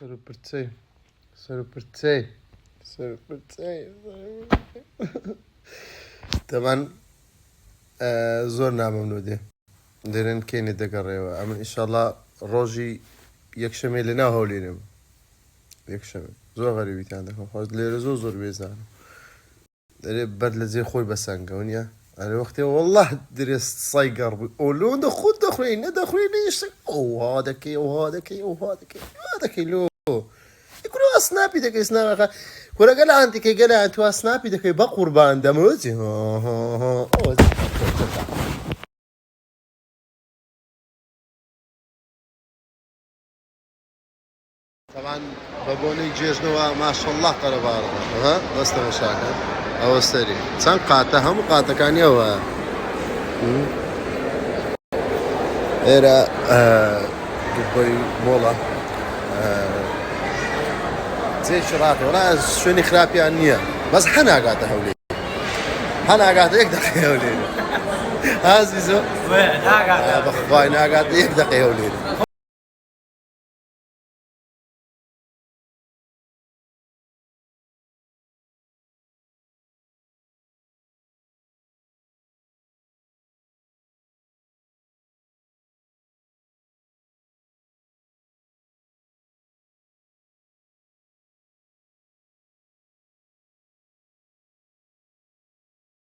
سەرپرچەی سەرپرچەی سەرپرچەی دەمان زۆر نامەمنوو دێ دەرێن کێنێ دەگەڕێەوە ئەمن ئیشەڵا ڕۆژی یەکشەمێ لە ناو هەولێرم یەکشەمێ زۆر غەریبیتان دەکەم خۆش لێرە زۆر بێزانم دەرێ بەر لە جێ خۆی بەسەنگەوە نیە ئەرێ وەختێ وەڵڵاه درێ سای گەڕ بووی ئۆلۆ خۆت دەخوێی نەدەخوێ نێشت ئەوها دەکەی ئەوها دەکەی ئەوها دەکەی وا دەکەی لۆ یکرۆ سناپی دەکەی سناغا کورەگە لە ئەنتیکەی گەلە تو سناپی دەکەی بە قوربان دەمەوەجی طبعا بە بۆنەی جێژنەوە ماشەڵڵاه قەرەباڵغە ها دەستەوە شاکە ئەوە سەری چەند قاتە هەموو قاتەکانیەوە ئێرە دوبەی مۆڵە جێکی ڕاتەوە شوێنی خراپیان نییە بەس هەناگاتە هەولێر هەناگاتە یەک دەقەی هەولێر هازی زۆر بەخوای ناگاتە یەک دەقەی هەولێر